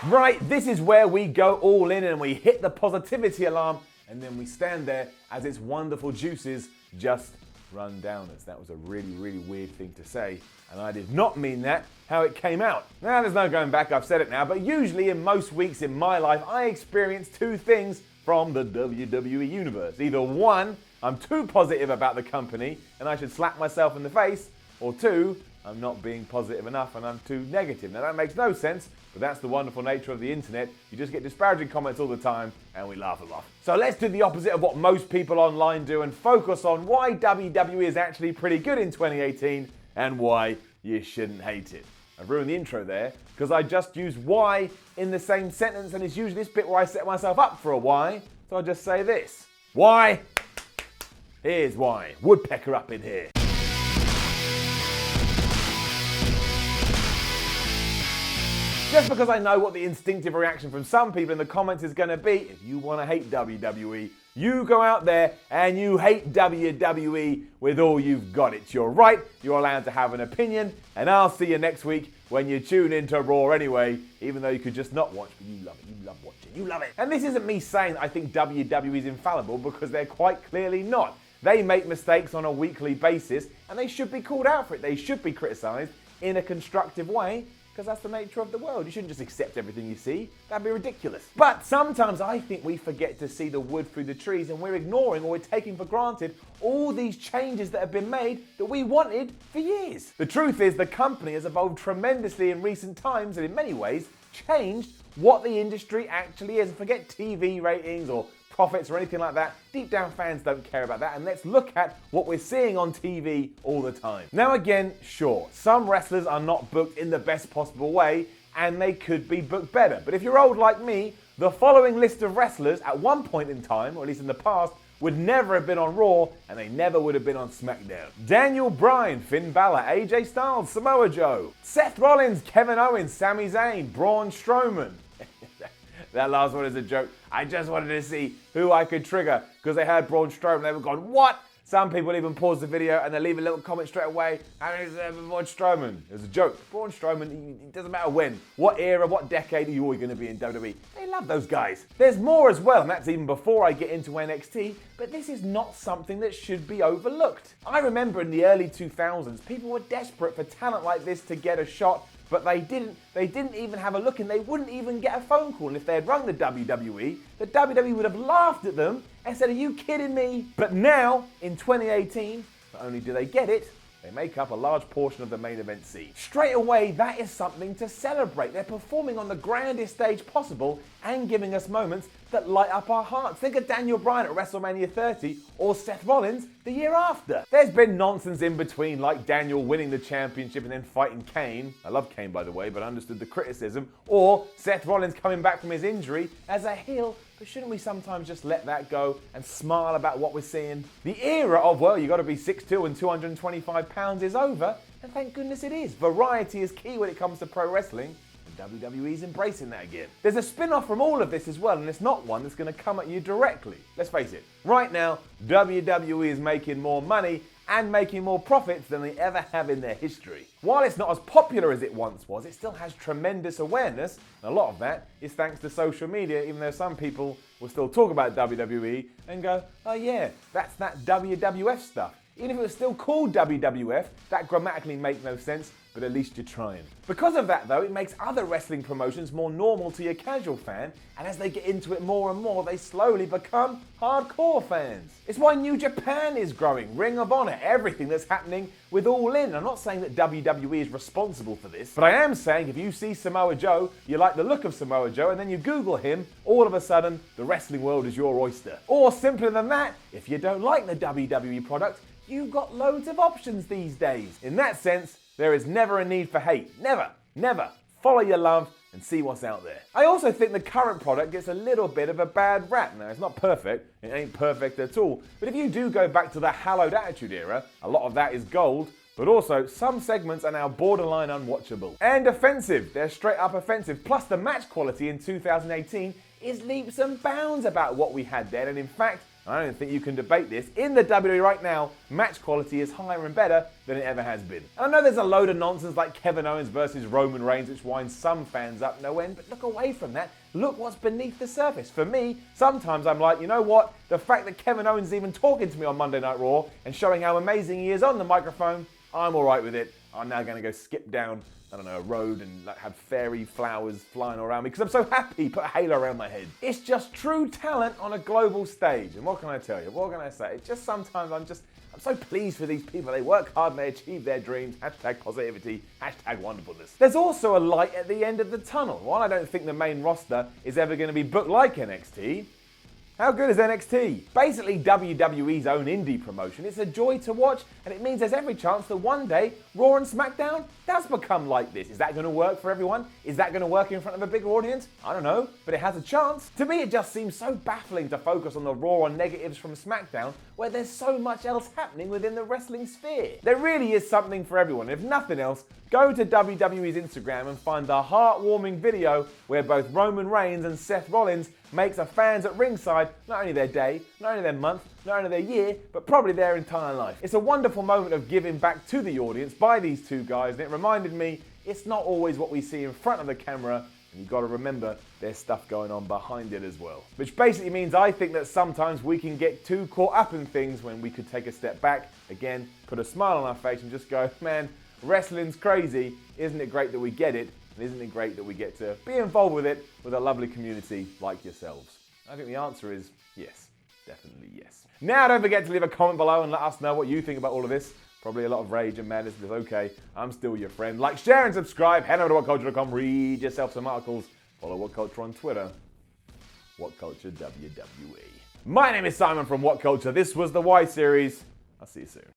Right, this is where we go all in and we hit the positivity alarm and then we stand there as its wonderful juices just run down us. That was a really, really weird thing to say, and I did not mean that how it came out. Now, there's no going back, I've said it now, but usually in most weeks in my life, I experience two things from the WWE universe. Either one, I'm too positive about the company and I should slap myself in the face, or two, I'm not being positive enough and I'm too negative. Now that makes no sense, but that's the wonderful nature of the internet. You just get disparaging comments all the time and we laugh them off. So let's do the opposite of what most people online do and focus on why WWE is actually pretty good in 2018 and why you shouldn't hate it. I've ruined the intro there because I just used why in the same sentence, and it's usually this bit where I set myself up for a why, so I'll just say this. Why? Here's why. Woodpecker up in here. Just because I know what the instinctive reaction from some people in the comments is going to be, if you want to hate WWE, you go out there and you hate WWE with all you've got. It's your right, you're allowed to have an opinion, and I'll see you next week when you tune into Raw anyway, even though you could just not watch, but you love it, you love watching, you love it. And this isn't me saying I think WWE is infallible, because they're quite clearly not. They make mistakes on a weekly basis, and they should be called out for it. They should be criticised in a constructive way, because that's the nature of the world. You shouldn't just accept everything you see. That'd be ridiculous. But sometimes I think we forget to see the wood through the trees, and we're ignoring or we're taking for granted all these changes that have been made that we wanted for years. The truth is the company has evolved tremendously in recent times and in many ways changed what the industry actually is. Forget TV ratings or profits or anything like that. Deep down, fans don't care about that, and let's look at what we're seeing on TV all the time. Now again, sure, some wrestlers are not booked in the best possible way, and they could be booked better. But if you're old like me, the following list of wrestlers at one point in time, or at least in the past, would never have been on Raw, and they never would have been on SmackDown. Daniel Bryan, Finn Balor, AJ Styles, Samoa Joe, Seth Rollins, Kevin Owens, Sami Zayn, Braun Strowman. That last one is a joke. I just wanted to see who I could trigger because they heard Braun Strowman. They were going, what? Some people even pause the video and they leave a little comment straight away. And it's Braun Strowman. It was a joke. Braun Strowman, it doesn't matter when, what era, what decade are you always going to be in WWE. They love those guys. There's more as well, and that's even before I get into NXT, but this is not something that should be overlooked. I remember in the early 2000s, people were desperate for talent like this to get a shot, but they didn't even have a look, and they wouldn't even get a phone call. And if they had rung the WWE would have laughed at them and said, are you kidding me? But now, in 2018, not only do they get it, they make up a large portion of the main event scene. Straight away, that is something to celebrate. They're performing on the grandest stage possible and giving us moments that light up our hearts. Think of Daniel Bryan at WrestleMania 30 or Seth Rollins the year after. There's been nonsense in between, like Daniel winning the championship and then fighting Kane. I love Kane, by the way, but I understood the criticism. Or Seth Rollins coming back from his injury as a heel. But shouldn't we sometimes just let that go and smile about what we're seeing? The era of, well, you got to be 6'2" and 225 pounds is over, and thank goodness it is. Variety is key when it comes to pro wrestling, and WWE's embracing that again. There's a spin-off from all of this as well, and it's not one that's going to come at you directly. Let's face it, right now, WWE is making more money and making more profits than they ever have in their history. While it's not as popular as it once was, it still has tremendous awareness, and a lot of that is thanks to social media, even though some people will still talk about WWE and go, oh yeah, that's that WWF stuff. Even if it was still called WWF, that grammatically makes no sense, but at least you're trying. Because of that though, it makes other wrestling promotions more normal to your casual fan, and as they get into it more and more, they slowly become hardcore fans. It's why New Japan is growing, Ring of Honor, everything that's happening with All In. I'm not saying that WWE is responsible for this, but I am saying if you see Samoa Joe, you like the look of Samoa Joe, and then you Google him, all of a sudden, the wrestling world is your oyster. Or simpler than that, if you don't like the WWE product, you've got loads of options these days. In that sense, there is never a need for hate. Never, never. Follow your love and see what's out there. I also think the current product gets a little bit of a bad rap. Now, it's not perfect. It ain't perfect at all. But if you do go back to the hallowed Attitude Era, a lot of that is gold, but also some segments are now borderline unwatchable. And offensive. They're straight up offensive. Plus, the match quality in 2018 is leaps and bounds about what we had then. And in fact, And I don't think you can debate this. In the WWE right now, match quality is higher and better than it ever has been. And I know there's a load of nonsense like Kevin Owens versus Roman Reigns, which winds some fans up no end, but look away from that. Look what's beneath the surface. For me, sometimes I'm like, you know what? The fact that Kevin Owens is even talking to me on Monday Night Raw and showing how amazing he is on the microphone, I'm all right with it. I'm now going to go skip down, I don't know, a road and have fairy flowers flying around me because I'm so happy, put a halo around my head. It's just true talent on a global stage. And what can I tell you? What can I say? It's just sometimes I'm so pleased for these people. They work hard and they achieve their dreams. Hashtag positivity, hashtag wonderfulness. There's also a light at the end of the tunnel. While I don't think the main roster is ever going to be booked like NXT, how good is NXT? Basically WWE's own indie promotion. It's a joy to watch, and it means there's every chance that one day Raw and SmackDown does become like this. Is that going to work for everyone? Is that going to work in front of a bigger audience? I don't know, but it has a chance. To me, it just seems so baffling to focus on the Raw and negatives from SmackDown where there's so much else happening within the wrestling sphere. There really is something for everyone. If nothing else, go to WWE's Instagram and find the heartwarming video where both Roman Reigns and Seth Rollins makes the fans at ringside not only their day, not only their month, not only their year, but probably their entire life. It's a wonderful moment of giving back to the audience by these two guys, and it reminded me it's not always what we see in front of the camera, and you've got to remember there's stuff going on behind it as well. Which basically means I think that sometimes we can get too caught up in things when we could take a step back, again, put a smile on our face and just go, man, wrestling's crazy. Isn't it great that we get it? And isn't it great that we get to be involved with it with a lovely community like yourselves? I think the answer is yes. Definitely yes. Now don't forget to leave a comment below and let us know what you think about all of this. Probably a lot of rage and madness, but it's okay. I'm still your friend. Like, share and subscribe. Head over to WhatCulture.com. Read yourself some articles. Follow WhatCulture on Twitter. WhatCulture WWE. My name is Simon from WhatCulture. This was the Y Series. I'll see you soon.